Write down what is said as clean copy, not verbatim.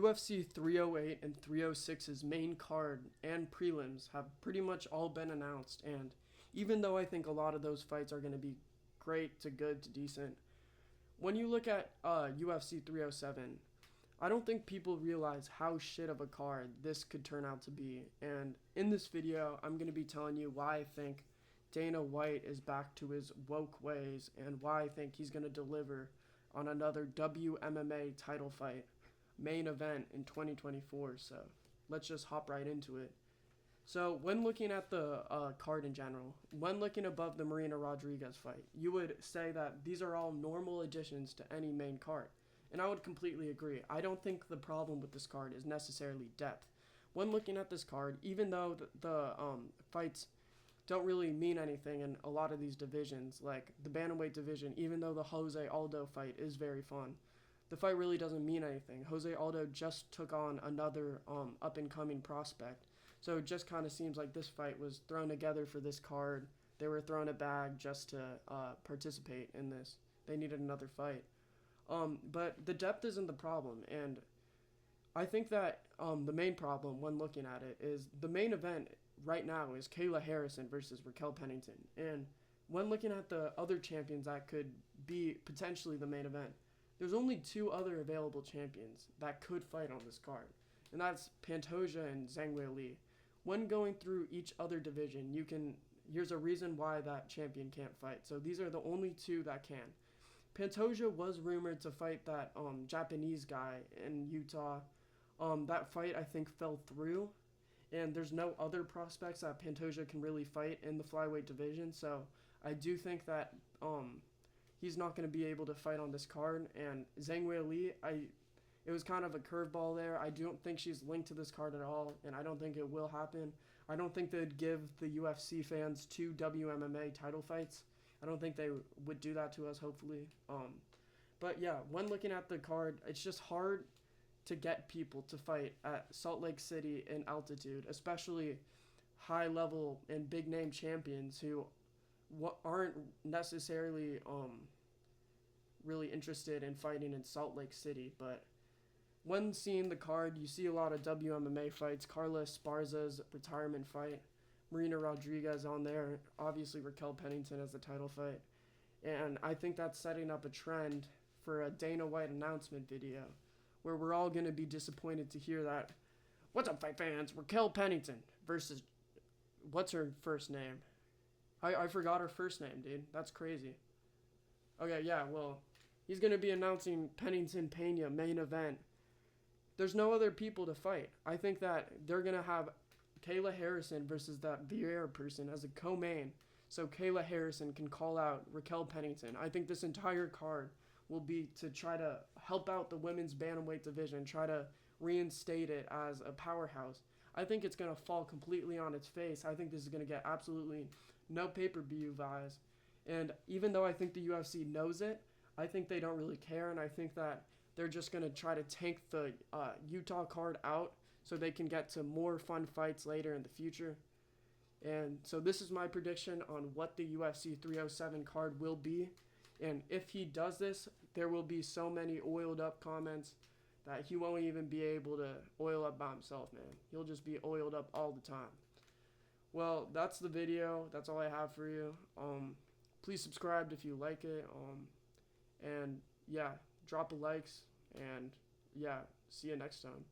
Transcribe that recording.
UFC 308 and 306's main card and prelims have pretty much all been announced, and even though I think a lot of those fights are going to be great to good to decent, when you look at UFC 307, I don't think people realize how shit of a card this could turn out to be. And in this video, I'm going to be telling you why I think Dana White is back to his woke ways and why I think he's going to deliver on another WMMA title fight main event in 2024. So let's just hop right into it. So when looking at the card in general, when looking above the Marina Rodriguez fight, you would say that these are all normal additions to any main card. And I would completely agree. I don't think the problem with this card is necessarily depth. When looking at this card, even though the fights don't really mean anything in a lot of these divisions, like the bantamweight division, even though the Jose Aldo fight is very fun, the fight really doesn't mean anything. Jose Aldo just took on another up-and-coming prospect. So it just kind of seems like this fight was thrown together for this card. They were thrown a bag just to participate in this. They needed another fight. But the depth isn't the problem, and I think that the main problem when looking at it is the main event right now is Kayla Harrison versus Raquel Pennington. And when looking at the other champions that could be potentially the main event, there's only two other available champions that could fight on this card, and that's Pantoja and Zhang Weili. When going through each other division, here's a reason why that champion can't fight. So these are the only two that can. Pantoja was rumored to fight that Japanese guy in Utah. That fight, I think, fell through, and there's no other prospects that Pantoja can really fight in the flyweight division. So I do think that he's not going to be able to fight on this card. And Zhang Weili, it was kind of a curveball there. I don't think she's linked to this card at all, and I don't think it will happen. I don't think they'd give the UFC fans two WMMA title fights. I don't think they would do that to us, hopefully. But yeah, when looking at the card, it's just hard to get people to fight at Salt Lake City in altitude, especially high-level and big-name champions who aren't necessarily really interested in fighting in Salt Lake City. But when seeing the card, you see a lot of WMMA fights. Carla Esparza's retirement fight, Marina Rodriguez on there, obviously Raquel Pennington as the title fight. And I think that's setting up a trend for a Dana White announcement video where we're all going to be disappointed to hear that, what's up, fight fans, Raquel Pennington versus, what's her first name? I forgot her first name, dude. That's crazy. Okay, yeah, well, he's going to be announcing Pennington Pena main event. There's no other people to fight. I think that they're going to have Kayla Harrison versus that Vieira person as a co-main, so Kayla Harrison can call out Raquel Pennington. I think this entire card will be to try to help out the women's bantamweight division, try to reinstate it as a powerhouse. I think it's going to fall completely on its face. I think this is going to get absolutely no pay-per-view buys. And even though I think the UFC knows it, I think they don't really care, and I think that they're just going to try to tank the Utah card out so they can get to more fun fights later in the future. And so this is my prediction on what the UFC 307 card will be. And if he does this, there will be so many oiled up comments that he won't even be able to oil up by himself, man. He'll just be oiled up all the time. Well, that's the video. That's all I have for you. Please subscribe if you like it. And yeah, drop a likes. And yeah, see you next time.